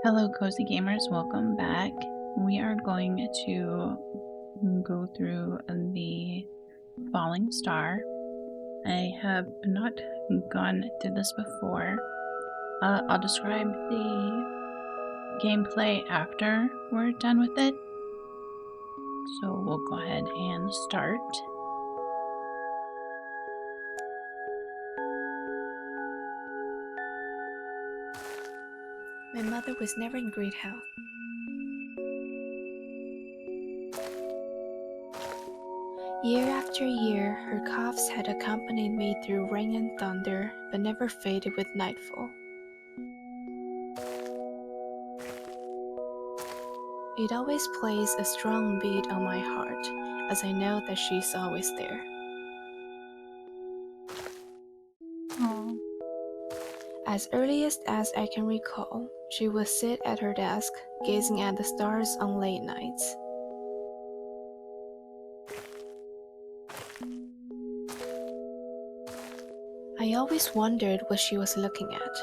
Hello, cozy gamers. Welcome back. We are going to go through the falling star. I have not gone through this before. I'll describe the gameplay after we're done with it. So we'll go ahead and start. My mother was never in great health. Year after year, her coughs had accompanied me through rain and thunder, but never faded with nightfall. It always plays a strong beat on my heart, as I know that she's always there. Aww. As earliest as I can recall, she would sit at her desk, gazing at the stars on late nights. I always wondered what she was looking at.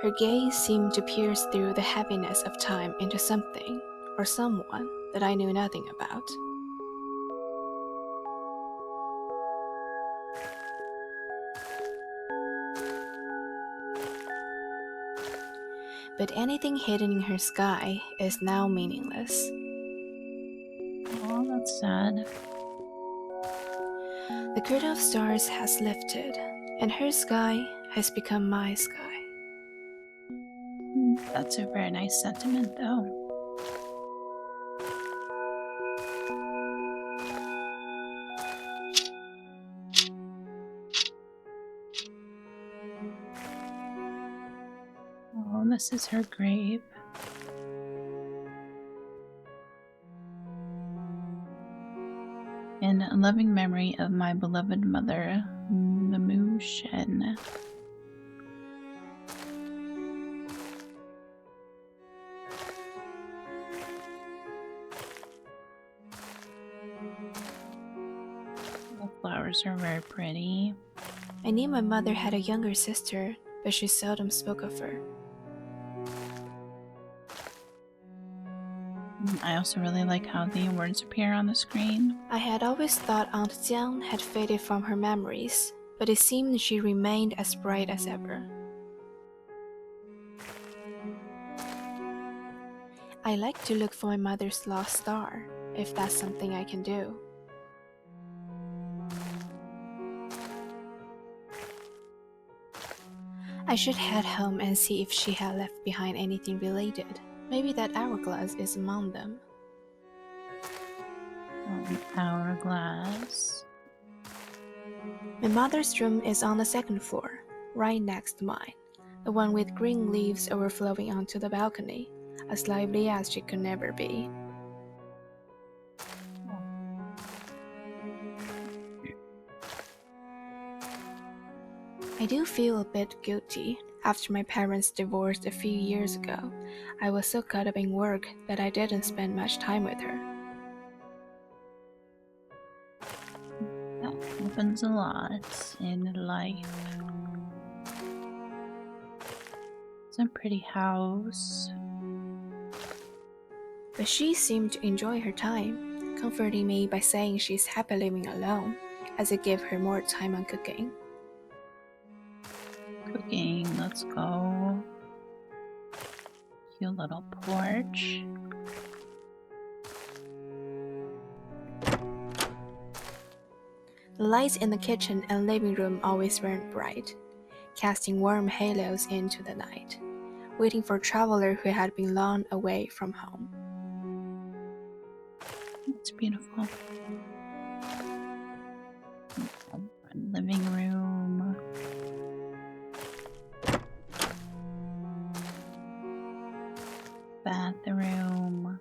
Her gaze seemed to pierce through the heaviness of time into something, or someone, that I knew nothing about. But anything hidden in her sky is now meaningless. Oh, that's sad. The curtain of stars has lifted, and her sky has become my sky. That's a very nice sentiment, though. Oh, this is her grave. In loving memory of my beloved mother, Namu Shen. The flowers are very pretty. I knew my mother had a younger sister, but she seldom spoke of her. I also really like how the words appear on the screen. I had always thought Aunt Jiang had faded from her memories, but it seemed she remained as bright as ever. I like to look for my mother's lost star, if that's something I can do. I should head home and see if she had left behind anything related. Maybe that hourglass is among them. An hourglass. My mother's room is on the second floor, right next to mine, the one with green leaves overflowing onto the balcony, as lively as she could never be. I do feel a bit guilty. After my parents divorced a few years ago, I was so caught up in work that I didn't spend much time with her. That happens a lot in life. It's a pretty house. But she seemed to enjoy her time, comforting me by saying she's happy living alone, as it gave her more time on cooking. Cooking, let's go. Cute little porch. The lights in the kitchen and living room always burned bright, casting warm halos into the night, waiting for a traveler who had been long away from home. It's beautiful. Living room. Bathroom.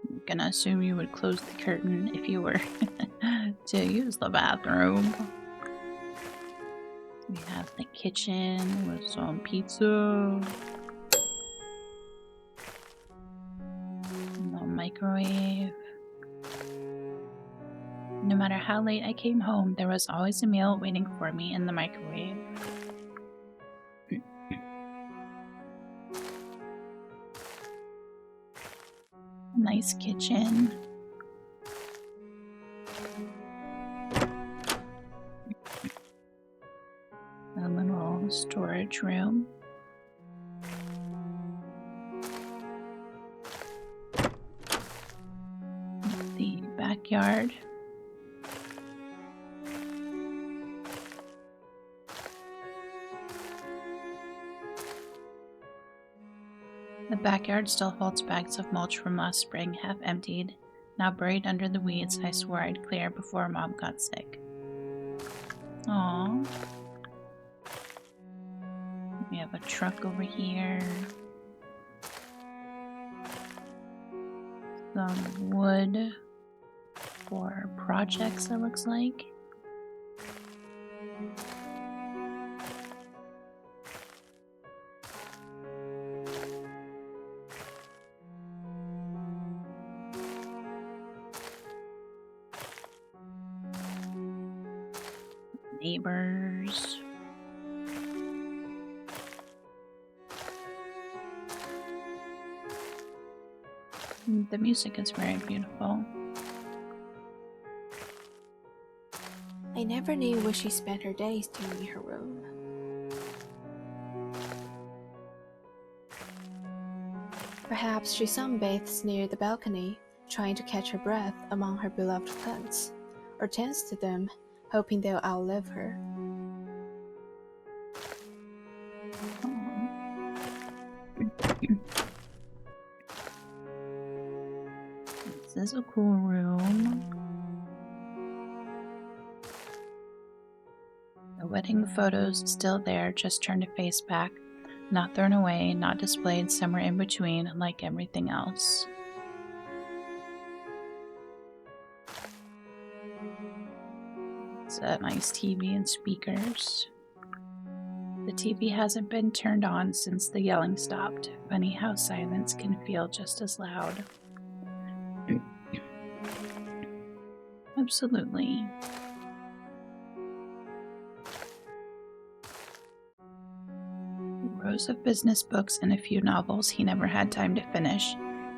I'm gonna assume you would close the curtain if you were to use the bathroom. We have the kitchen with some pizza. The microwave. No matter how late I came home, there was always a meal waiting for me in the microwave. Nice kitchen. A little storage room. The backyard. The backyard still holds bags of mulch from last spring, half emptied, now buried under the weeds I swore I'd clear before Mom got sick. Aww. We have a truck over here. Some wood for projects, it looks like. Neighbors. The music is very beautiful. I never knew where she spent her days doing in her room. Perhaps she sunbathes near the balcony, trying to catch her breath among her beloved plants, or tends to them, hoping they'll outlive her. This is a cool room. The wedding photos still there, just turned a face back, not thrown away, not displayed somewhere in between like everything else. It's a nice TV and speakers. The TV hasn't been turned on since the yelling stopped. Funny how silence can feel just as loud. Absolutely. Rows of business books and a few novels he never had time to finish.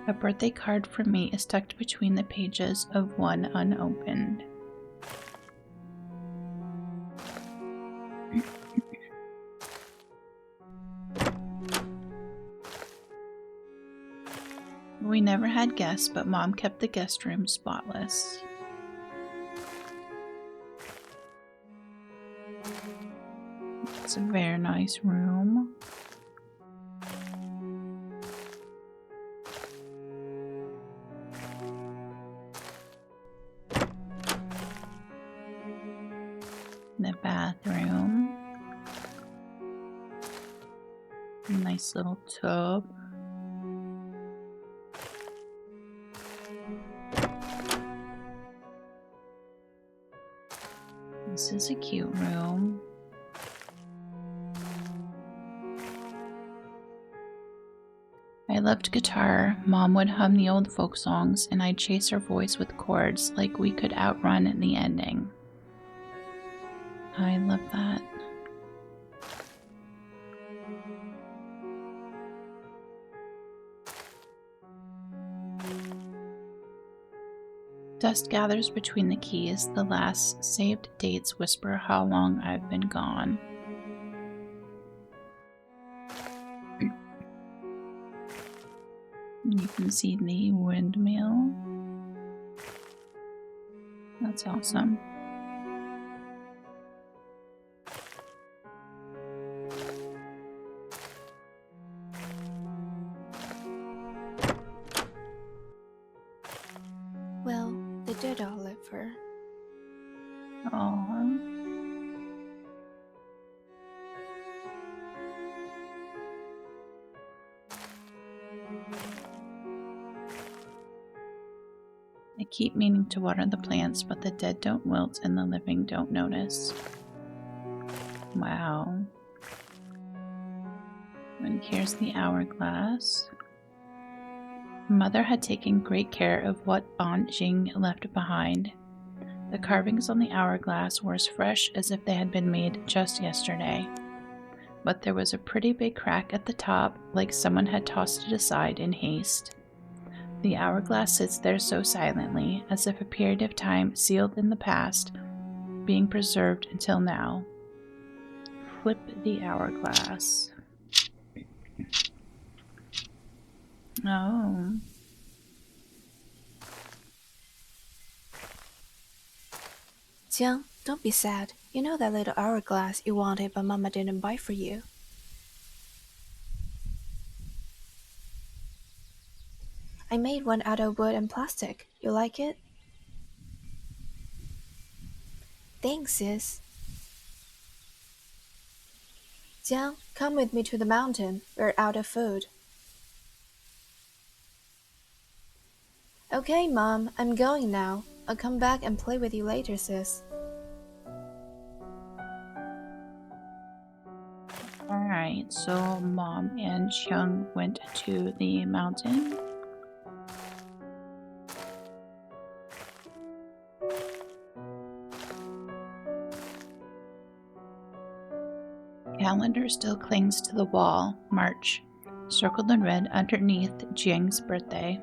A birthday card from me is tucked between the pages of one unopened. We never had guests, but Mom kept the guest room spotless. It's a very nice room. The bathroom. Nice little tub. This is a cute room. I loved guitar. Mom would hum the old folk songs, and I'd chase her voice with chords like we could outrun the ending. I love that. Dust gathers between the keys. The last saved dates whisper how long I've been gone. You can see the windmill. That's awesome. Well, they did outlive her. Aww. I keep meaning to water the plants, but the dead don't wilt and the living don't notice. Wow. And here's the hourglass. Mother had taken great care of what Aunt Jiang left behind. The carvings on the hourglass were as fresh as if they had been made just yesterday. But there was a pretty big crack at the top, like someone had tossed it aside in haste. The hourglass sits there so silently, as if a period of time sealed in the past, being preserved until now. Flip the hourglass. Oh. Jiang, don't be sad. You know that little hourglass you wanted but Mama didn't buy for you. I made one out of wood and plastic. You like it? Thanks, sis. Jiang, come with me to the mountain. We're out of food. Okay, Mom, I'm going now. I'll come back and play with you later, sis. Alright, so Mom and Jiang went to the mountain. Calendar still clings to the wall. March. Circled in red underneath Jiang's birthday.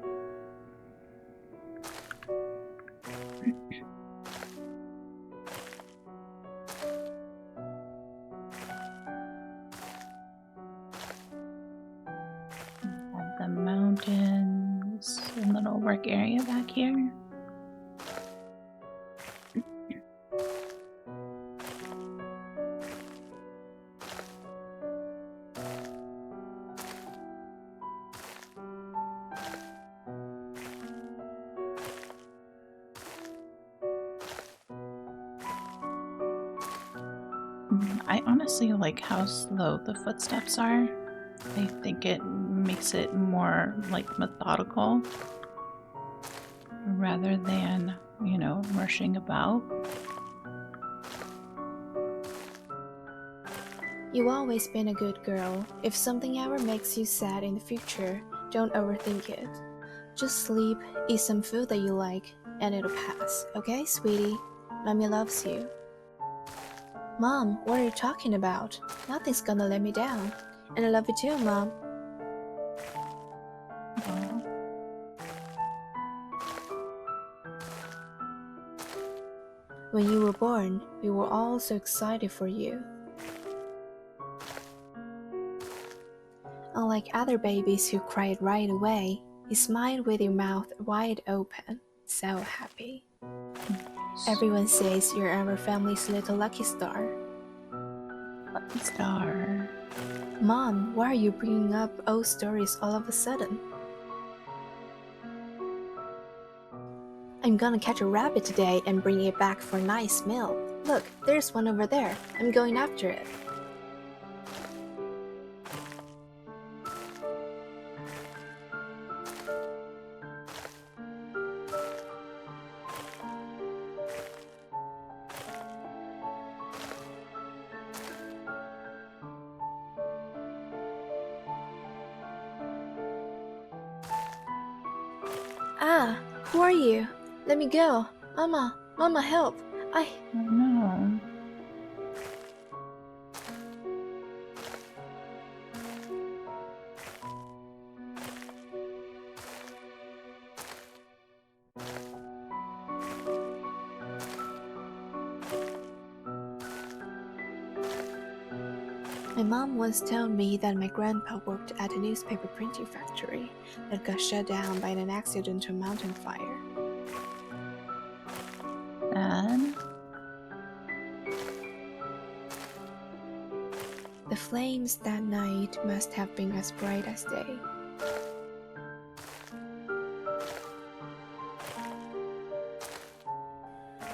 Have the mountains, a little work area back here. I honestly like how slow the footsteps are. I think it makes it more like methodical rather than, rushing about. You've always been a good girl. If something ever makes you sad in the future, don't overthink it. Just sleep, eat some food that you like, and it'll pass, okay, sweetie? Mommy loves you. Mom, what are you talking about? Nothing's gonna let me down. And I love you too, Mom. Aww. When you were born, we were all so excited for you. Unlike other babies who cried right away, you smiled with your mouth wide open, so happy. Everyone says you're our family's little lucky star. Lucky star. Mom, why are you bringing up old stories all of a sudden? I'm gonna catch a rabbit today and bring it back for a nice meal. Look, there's one over there. I'm going after it. Ah, who are you? Let me go. Mama, help. Oh no. My mom once told me that my grandpa worked at a newspaper printing factory that got shut down by an accidental mountain fire. Dad? The flames that night must have been as bright as day.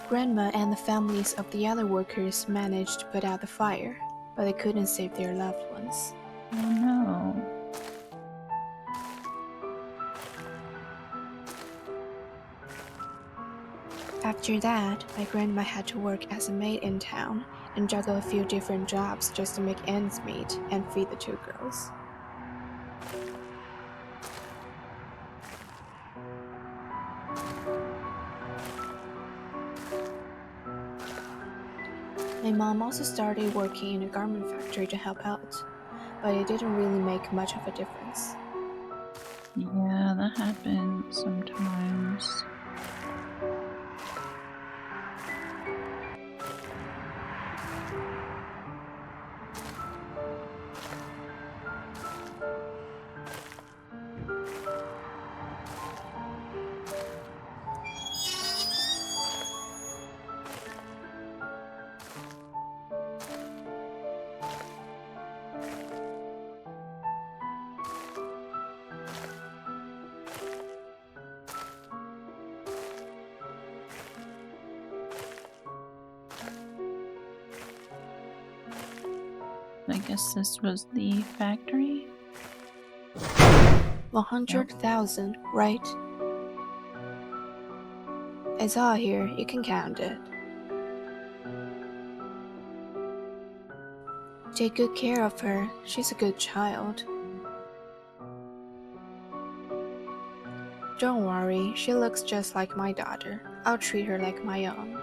Grandma and the families of the other workers managed to put out the fire, but they couldn't save their loved ones. Oh no. After that, my grandma had to work as a maid in town and juggle a few different jobs just to make ends meet and feed the two girls. My mom also started working in a garment factory to help out, but it didn't really make much of a difference. Yeah, that happens sometimes. I guess this was the factory? 100,000, right? It's all here, you can count it. Take good care of her, she's a good child. Don't worry, she looks just like my daughter. I'll treat her like my own.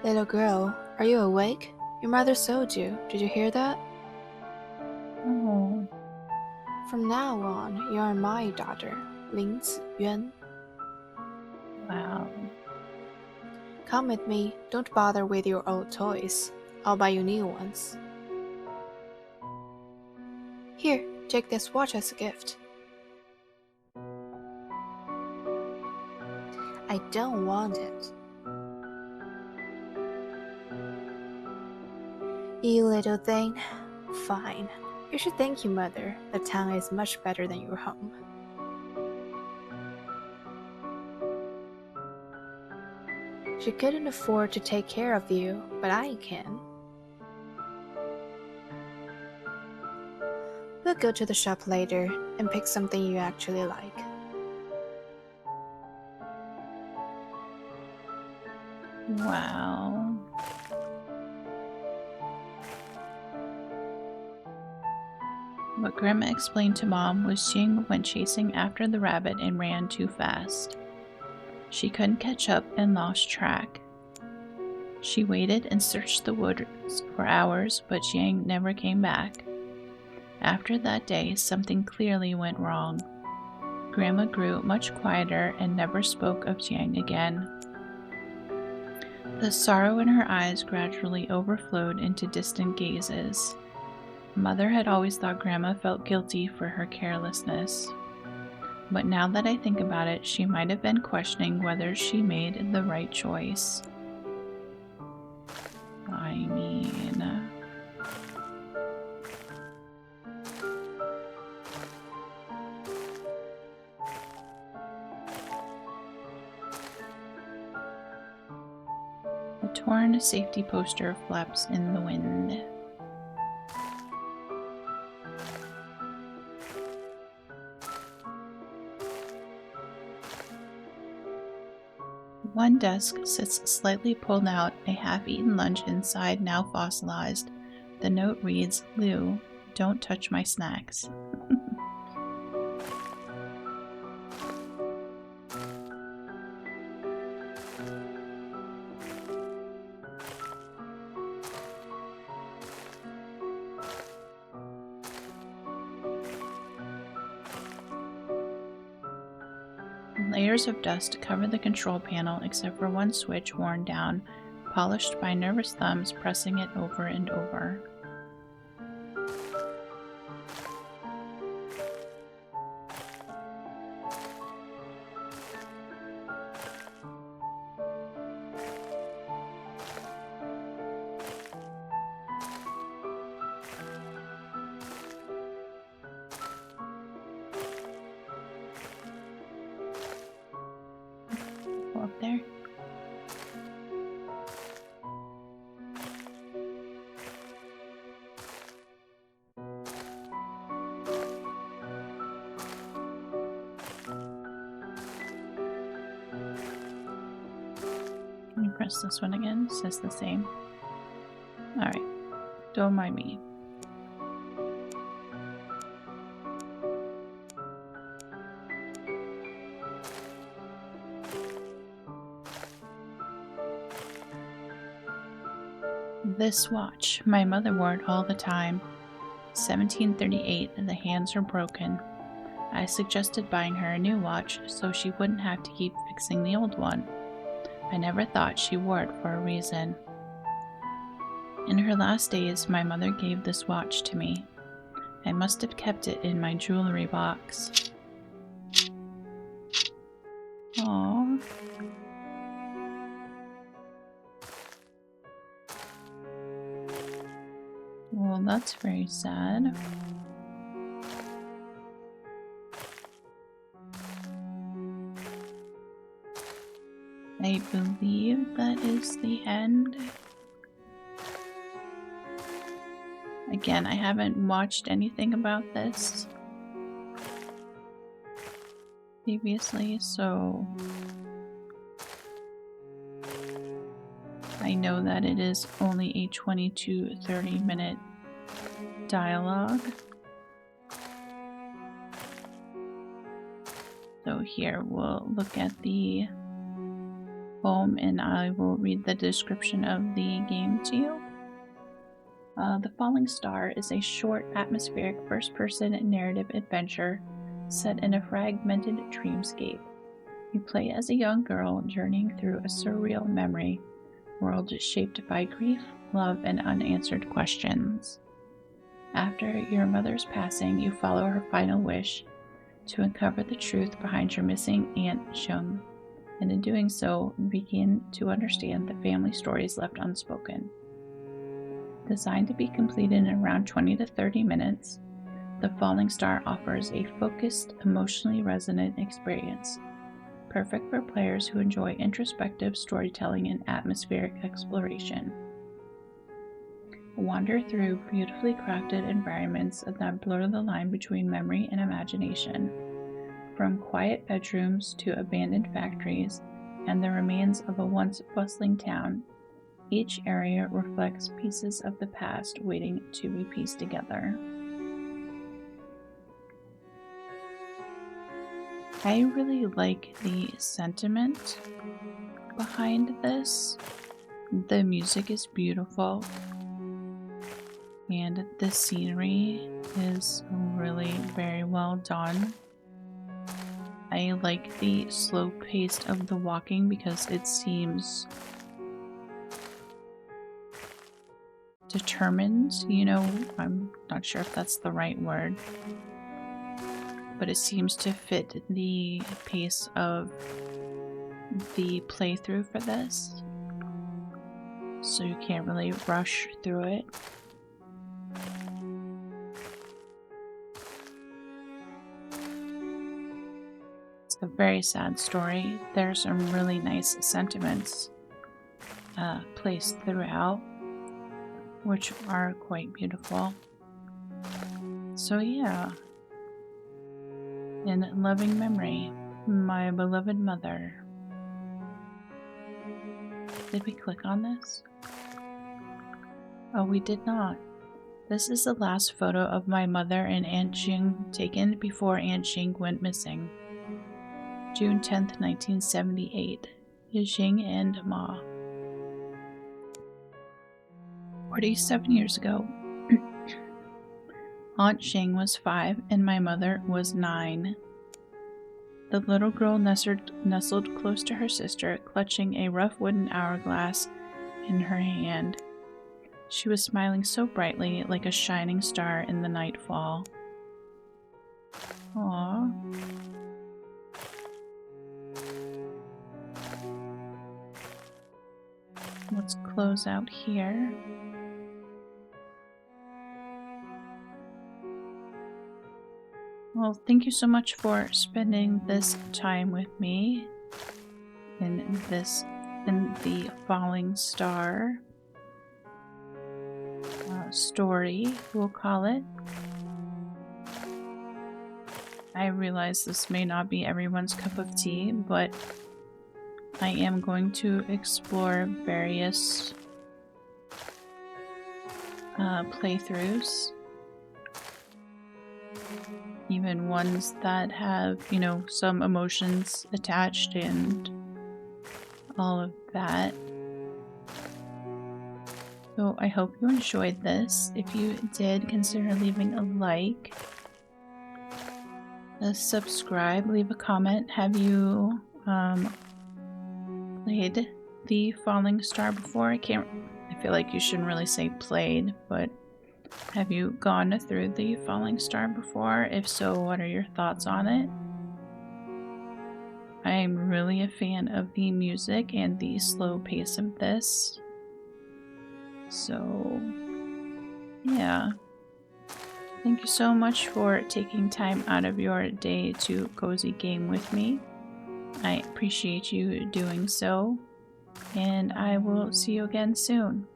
Little girl, are you awake? Your mother sold you. Did you hear that? Oh, From now on, you are my daughter, Lin Ziyuan. wow. Come with me. Don't bother with your old toys. I'll buy you new ones. Here, take this watch as a gift. I don't want it. You little thing. Fine. You should thank your mother. The town is much better than your home. She couldn't afford to take care of you, but I can. We'll go to the shop later and pick something you actually like. Wow. What Grandma explained to Mom was Jiang went chasing after the rabbit and ran too fast. She couldn't catch up and lost track. She waited and searched the woods for hours, but Jiang never came back. After that day, something clearly went wrong. Grandma grew much quieter and never spoke of Jiang again. The sorrow in her eyes gradually overflowed into distant gazes. Mother had always thought Grandma felt guilty for her carelessness. But now that I think about it, she might have been questioning whether she made the right choice. I mean... A torn safety poster flaps in the wind. One desk sits slightly pulled out, a half-eaten lunch inside now fossilized. The note reads, "Lou, don't touch my snacks." Layers of dust cover the control panel except for one switch worn down, polished by nervous thumbs pressing it over and over. Go up there. Can you press this one again? It says the same. Alright, don't mind me. This watch, my mother wore it all the time. 1738, and the hands are broken. I suggested buying her a new watch so she wouldn't have to keep fixing the old one. I never thought she wore it for a reason. In her last days, my mother gave this watch to me. I must have kept it in my jewelry box. Aww. Well, that's very sad. I believe that is the end. Again, I haven't watched anything about this previously, so I know that it is only a 20 to 30 minute dialogue. So here we'll look at the poem and I will read the description of the game to you. The Falling Star is a short, atmospheric, first-person narrative adventure set in a fragmented dreamscape. You play as a young girl journeying through a surreal memory world shaped by grief, love, and unanswered questions. After your mother's passing, you follow her final wish to uncover the truth behind your missing Aunt Jiang, and in doing so, begin to understand the family stories left unspoken. Designed to be completed in around 20 to 30 minutes, The Falling Star offers a focused, emotionally resonant experience, perfect for players who enjoy introspective storytelling and atmospheric exploration. Wander through beautifully crafted environments that blur the line between memory and imagination, from quiet bedrooms to abandoned factories and the remains of a once bustling town. Each area reflects pieces of the past waiting to be pieced together. I really like the sentiment behind this. The music is beautiful, and the scenery is really very well done. I like the slow pace of the walking because it seems determined, I'm not sure if that's the right word, but it seems to fit the pace of the playthrough for this, so you can't really rush through it. It's a very sad story. There's some really nice sentiments placed throughout, which are quite beautiful. So yeah, in loving memory, my beloved mother. Did we click on this? Oh, we did not. This is the last photo of my mother and Aunt Jiang taken before Aunt Jiang went missing. June 10th, 1978. Jiang and Ma. 47 years ago, Aunt Jiang was 5 and my mother was 9. The little girl nestled close to her sister, clutching a rough wooden hourglass in her hand. She was smiling so brightly, like a shining star in the nightfall. Aww. Let's close out here. Well, thank you so much for spending this time with me in the Falling Star story, we'll call it. I realize this may not be everyone's cup of tea, but I am going to explore various playthroughs, even ones that have, some emotions attached and all of that. So I hope you enjoyed this. If you did, consider leaving a like, a subscribe, leave a comment. Have you played the Falling Star before? I feel like you shouldn't really say played, but have you gone through the Falling Star before? If so, what are your thoughts on it? I'm really a fan of the music and the slow pace of this. So, yeah. Thank you so much for taking time out of your day to cozy game with me. I appreciate you doing so, and I will see you again soon.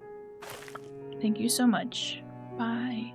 Thank you so much. Bye.